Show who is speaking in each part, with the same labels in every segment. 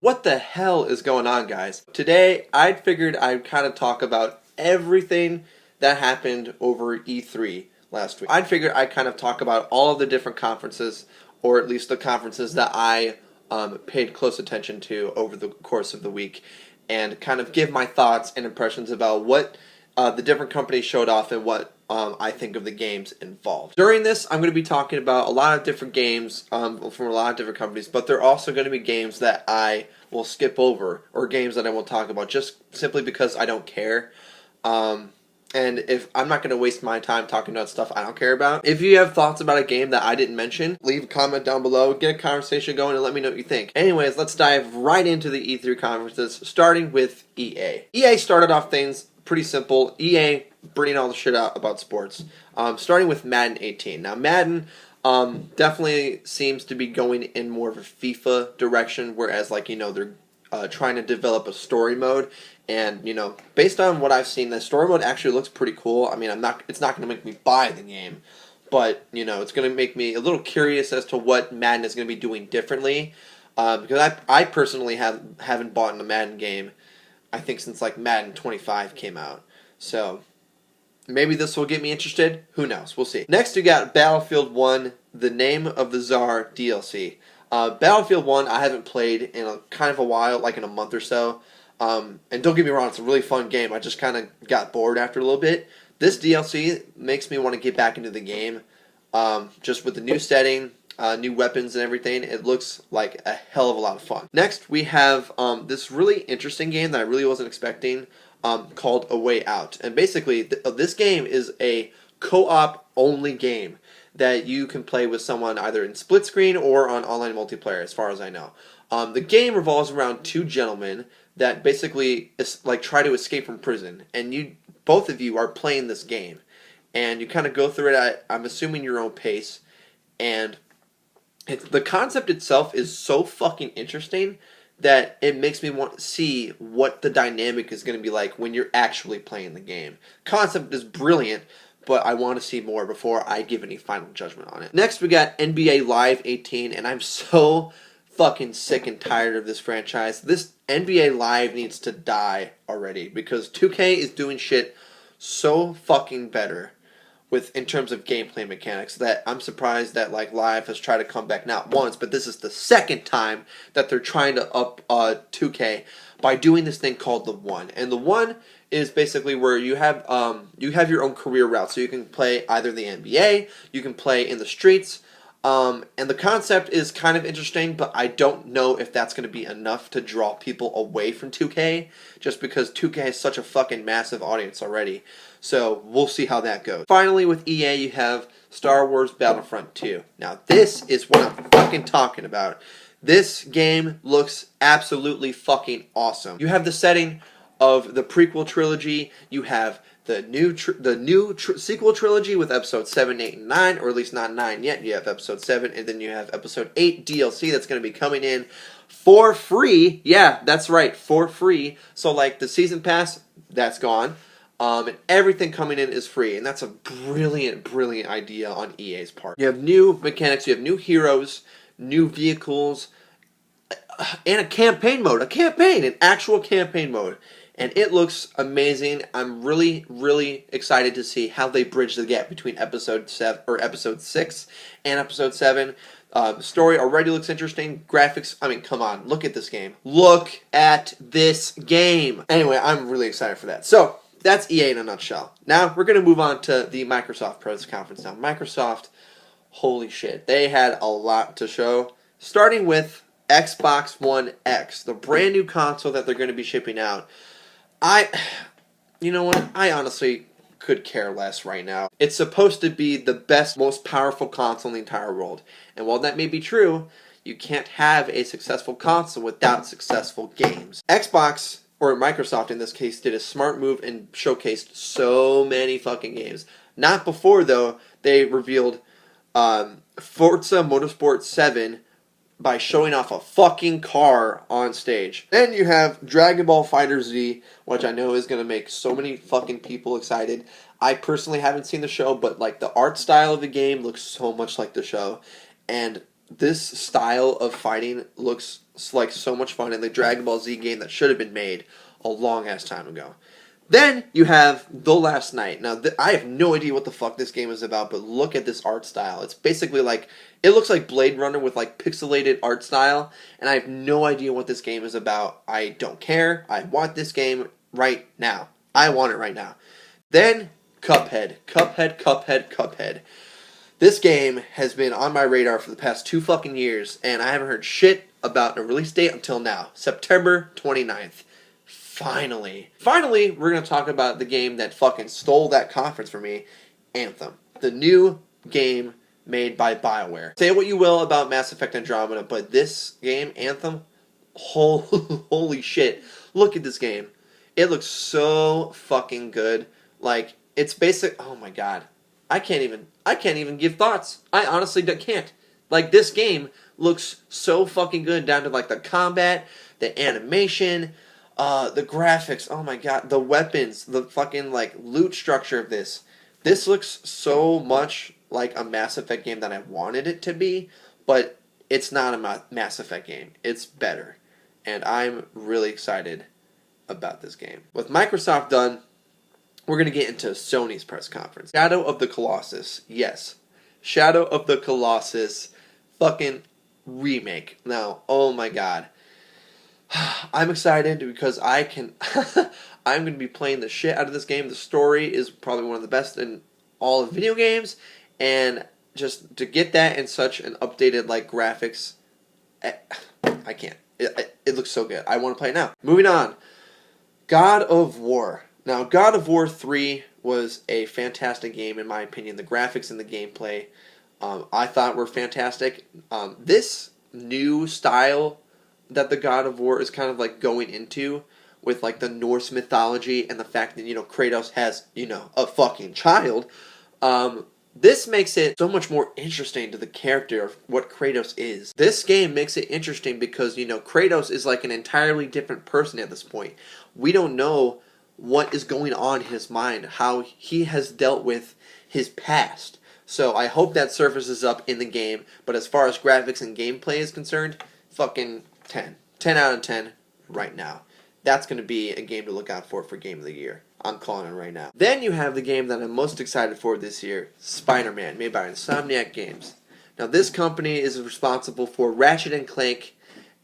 Speaker 1: What the hell is going on, guys? Today, I figured I'd kind of talk about everything that happened over E3 last week. I figured I'd kind of talk about all of the different conferences, or at least the conferences that I paid close attention to over the course of the week, and kind of give my thoughts and impressions about what the different companies showed off and what I think of the games involved. During this, I'm going to be talking about a lot of different games from a lot of different companies, but there are also going to be games that I will skip over, or games that I won't talk about, just simply because I don't care. And if I'm not going to waste my time talking about stuff I don't care about. If you have thoughts about a game that I didn't mention, leave a comment down below, get a conversation going, and let me know what you think. Anyways, let's dive right into the E3 conferences, starting with EA. EA started off things pretty simple. EA bringing all the shit out about sports. Starting with Madden 18. Now, Madden definitely seems to be going in more of a FIFA direction, whereas, they're trying to develop a story mode. And, based on what I've seen, the story mode actually looks pretty cool. I mean, it's not going to make me buy the game, but, it's going to make me a little curious as to what Madden is going to be doing differently. Because I personally haven't bought a Madden game, I think, since, Madden 25 came out. So maybe this will get me interested. Who knows? We'll see. Next, we got Battlefield 1, The Name of the Tsar DLC. Battlefield 1 I haven't played in kind of a while, in a month or so. And don't get me wrong, it's a really fun game. I just kind of got bored after a little bit. This DLC makes me want to get back into the game. Just with the new setting, new weapons and everything, it looks like a hell of a lot of fun. Next, we have this really interesting game that I really wasn't expecting, called A Way Out. And basically, this game is a co-op only game that you can play with someone either in split screen or on online multiplayer, as far as I know. The game revolves around two gentlemen that basically try to escape from prison, and both of you are playing this game, and you kind of go through it at, I'm assuming, your own pace, and the concept itself is so fucking interesting that it makes me want to see what the dynamic is going to be like when you're actually playing the game. Concept is brilliant, but I want to see more before I give any final judgment on it. Next, we got NBA Live 18, and I'm so fucking sick and tired of this franchise. This NBA Live needs to die already, because 2K is doing shit so fucking better in terms of gameplay mechanics that I'm surprised that Live has tried to come back not once, but this is the second time that they're trying to up 2K by doing this thing called the One. And the One is basically where you have your own career route, so you can play either the NBA, you can play in the streets. And the concept is kind of interesting, but I don't know if that's going to be enough to draw people away from 2K, just because 2K has such a fucking massive audience already. So we'll see how that goes. Finally, with EA, you have Star Wars Battlefront 2. Now, this is what I'm fucking talking about. This game looks absolutely fucking awesome. You have the setting of the prequel trilogy. You have the new sequel trilogy with episode 7, 8, and 9, or at least not 9 yet. You have episode 7, and then you have episode 8 DLC that's going to be coming in for free. Yeah, that's right, for free. So, the season pass, that's gone. And everything coming in is free, and that's a brilliant, brilliant idea on EA's part. You have new mechanics, you have new heroes, new vehicles, and a campaign mode. An actual campaign mode. And it looks amazing. I'm really, really excited to see how they bridge the gap between episode 6 and episode 7. The story already looks interesting. Graphics, I mean, come on, look at this game. Look at this game. Anyway, I'm really excited for that. So, that's EA in a nutshell. Now, we're going to move on to the Microsoft press conference. Now, Microsoft, holy shit, they had a lot to show. Starting with Xbox One X, the brand new console that they're going to be shipping out. You know what? I honestly could care less right now. It's supposed to be the best, most powerful console in the entire world. And while that may be true, you can't have a successful console without successful games. Xbox, or Microsoft in this case, did a smart move and showcased so many fucking games. Not before, though, they revealed Forza Motorsport 7 by showing off a fucking car on stage. Then you have Dragon Ball FighterZ, which I know is going to make so many fucking people excited. I personally haven't seen the show, but the art style of the game looks so much like the show. And this style of fighting looks like so much fun in the Dragon Ball Z game that should have been made a long ass time ago. Then you have The Last Night. Now, I have no idea what the fuck this game is about, but look at this art style. It's basically like, it looks like Blade Runner with like pixelated art style, and I have no idea what this game is about. I don't care. I want this game right now. I want it right now. Then, Cuphead. Cuphead. This game has been on my radar for the past 2 fucking years, and I haven't heard shit about a release date until now. September 29th. Finally, we're going to talk about the game that fucking stole that conference for me, Anthem. The new game made by BioWare. Say what you will about Mass Effect Andromeda, but this game, Anthem, holy shit. Look at this game. It looks so fucking good. Like, it's basic. Oh my god. I can't even give thoughts. I honestly can't. Like, this game looks so fucking good down to like the combat, the animation, the graphics, oh my god, the weapons, the fucking like loot structure of this. This looks so much like a Mass Effect game that I wanted it to be, but it's not a Mass Effect game. It's better. And I'm really excited about this game. With Microsoft done, we're going to get into Sony's press conference. Shadow of the Colossus. Yes. Shadow of the Colossus fucking remake. Now, oh my god. I'm excited because I'm going to be playing the shit out of this game. The story is probably one of the best in all of video games, and just to get that in such an updated like graphics, I can't. It looks so good. I want to play it now. Moving on. God of War. Now, God of War 3 was a fantastic game in my opinion. The graphics and the gameplay I thought were fantastic. This new style that the God of War is kind of like going into with like the Norse mythology and the fact that, Kratos has, a fucking child, this makes it so much more interesting to the character of what Kratos is. This game makes it interesting because, Kratos is like an entirely different person at this point. We don't know what is going on in his mind, how he has dealt with his past. So I hope that surfaces up in the game, but as far as graphics and gameplay is concerned, fucking 10. 10 out of 10 right now. That's going to be a game to look out for Game of the Year. I'm calling it right now. Then you have the game that I'm most excited for this year, Spider-Man, made by Insomniac Games. Now this company is responsible for Ratchet and Clank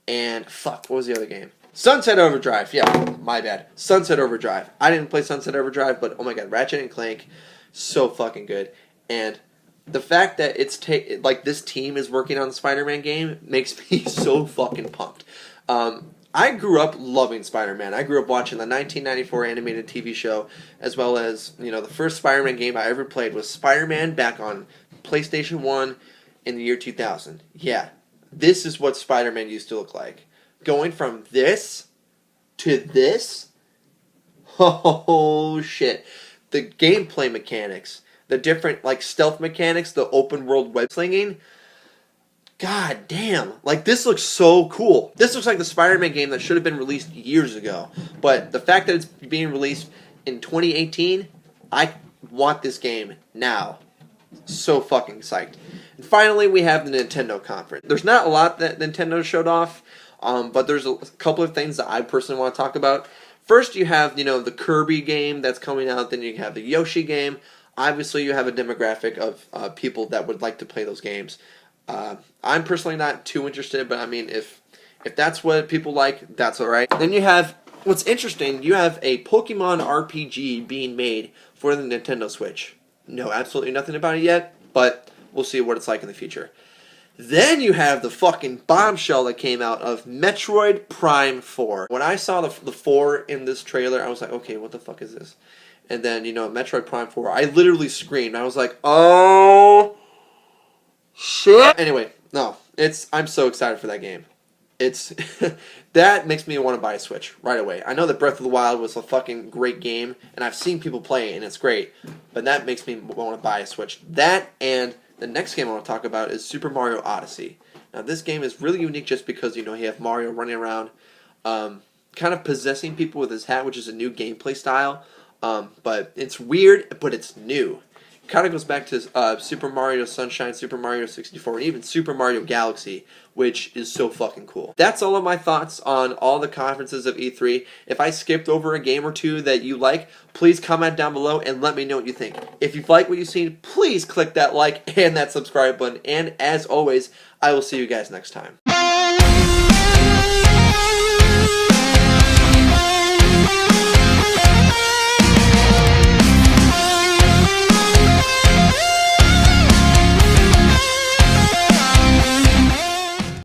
Speaker 1: and, what was the other game? Sunset Overdrive. Yeah, my bad. Sunset Overdrive. I didn't play Sunset Overdrive, but oh my god, Ratchet and Clank, so fucking good. And the fact that it's this team is working on the Spider-Man game makes me so fucking pumped. I grew up loving Spider-Man. I grew up watching the 1994 animated TV show, as well as, the first Spider-Man game I ever played was Spider-Man back on PlayStation 1 in the year 2000. Yeah, this is what Spider-Man used to look like. Going from this to this, oh shit. The gameplay mechanics, the different stealth mechanics, the open world web slinging, god damn, this looks so cool. This looks like the Spider-Man game that should have been released years ago, but the fact that it's being released in 2018, I want this game now. So fucking psyched. And finally, we have the Nintendo conference. There's not a lot that Nintendo showed off, but there's a couple of things that I personally want to talk about. First, you have, the Kirby game that's coming out, then you have the Yoshi game. Obviously, you have a demographic of people that would like to play those games. I'm personally not too interested, but I mean, if that's what people like, that's alright. Then you have, what's interesting, you have a Pokemon RPG being made for the Nintendo Switch. Know absolutely nothing about it yet, but we'll see what it's like in the future. Then you have the fucking bombshell that came out of Metroid Prime 4. When I saw the 4 in this trailer, I was like, okay, what the fuck is this? And then, Metroid Prime 4, I literally screamed. I was like, oh shit. Anyway, no, I'm so excited for that game. It's that makes me want to buy a Switch right away. I know that Breath of the Wild was a fucking great game, and I've seen people play it, and it's great. But that makes me want to buy a Switch. That, and the next game I want to talk about is Super Mario Odyssey. Now, this game is really unique just because, you have Mario running around, kind of possessing people with his hat, which is a new gameplay style. But it's weird, but it's new. Kind of goes back to Super Mario Sunshine, Super Mario 64, and even Super Mario Galaxy, which is so fucking cool. That's all of my thoughts on all the conferences of E3. If I skipped over a game or two that you like, please comment down below and let me know what you think. If you've liked what you've seen, please click that like and that subscribe button. And as always, I will see you guys next time.